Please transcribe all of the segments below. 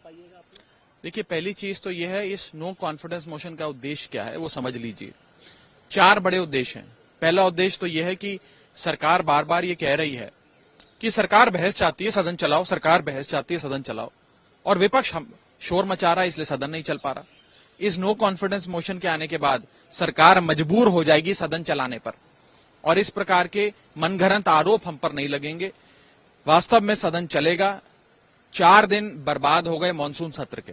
पाइएगा आप? देखिए, पहली चीज तो यह है, इस नो कॉन्फिडेंस मोशन का उद्देश्य क्या है वो समझ लीजिए। 4 बड़े उद्देश्य हैं। पहला उद्देश्य तो यह है कि सरकार बार बार ये कह रही है कि सरकार बहस चाहती है सदन चलाओ, सरकार बहस चाहती है सदन चलाओ, और विपक्ष हम शोर मचा रहा है, इसलिए सदन नहीं चल पा रहा। इस नो कॉन्फिडेंस मोशन के आने के बाद सरकार मजबूर हो जाएगी सदन चलाने पर, और इस प्रकार के मनगढ़ंत आरोप हम पर नहीं लगेंगे। वास्तव में सदन चलेगा। 4 दिन बर्बाद हो गए मॉनसून सत्र के।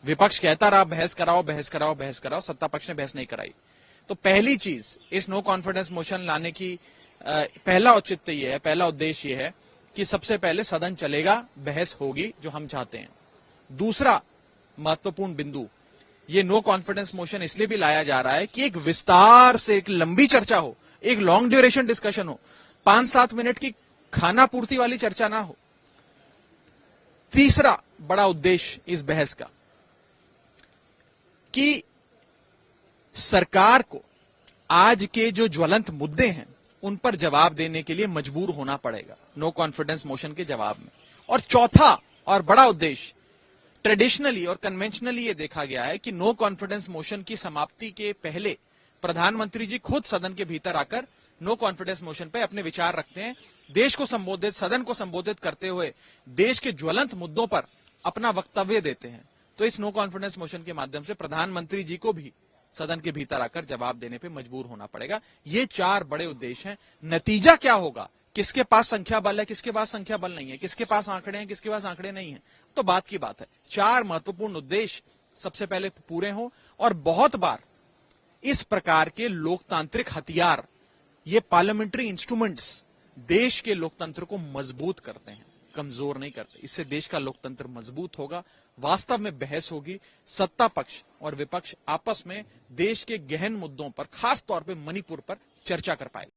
विपक्ष कहता रहा बहस कराओ, बहस कराओ, बहस कराओ, सत्ता पक्ष ने बहस नहीं कराई। तो पहली चीज इस नो कॉन्फिडेंस मोशन लाने की पहला औचित्य यह है, पहला उद्देश्य यह है कि सबसे पहले सदन चलेगा, बहस होगी, जो हम चाहते हैं। दूसरा महत्वपूर्ण बिंदु, ये नो कॉन्फिडेंस मोशन इसलिए भी लाया जा रहा है कि एक विस्तार से एक लंबी चर्चा हो, एक लॉन्ग ड्यूरेशन डिस्कशन हो, 5-7 मिनट की खाना पूर्ति वाली चर्चा ना हो। तीसरा बड़ा उद्देश्य इस बहस का कि सरकार को आज के जो ज्वलंत मुद्दे हैं उन पर जवाब देने के लिए मजबूर होना पड़ेगा नो कॉन्फिडेंस मोशन के जवाब में। और चौथा और बड़ा उद्देश्य, ट्रेडिशनली और कन्वेंशनली ये देखा गया है कि नो कॉन्फिडेंस मोशन की समाप्ति के पहले प्रधानमंत्री जी खुद सदन के भीतर आकर नो कॉन्फिडेंस मोशन पे अपने विचार रखते हैं, देश को संबोधित, सदन को संबोधित करते हुए देश के ज्वलंत मुद्दों पर अपना वक्तव्य देते हैं। तो इस नो कॉन्फिडेंस मोशन के माध्यम से प्रधानमंत्री जी को भी सदन के भीतर आकर जवाब देने पे मजबूर होना पड़ेगा। ये 4 बड़े उद्देश्य हैं। नतीजा क्या होगा, किसके पास संख्या बल है, किसके पास संख्या बल नहीं है, किसके पास आंकड़े हैं, किसके पास आंकड़े नहीं है, तो बात की बात है। 4 महत्वपूर्ण उद्देश्य सबसे पहले पूरे हों। और बहुत बार इस प्रकार के लोकतांत्रिक हथियार, ये पार्लियामेंट्री इंस्ट्रूमेंट्स देश के लोकतंत्र को मजबूत करते हैं, कमजोर नहीं करते। इससे देश का लोकतंत्र मजबूत होगा, वास्तव में बहस होगी, सत्ता पक्ष और विपक्ष आपस में देश के गहन मुद्दों पर, खास तौर पे मणिपुर पर चर्चा कर पाएगा।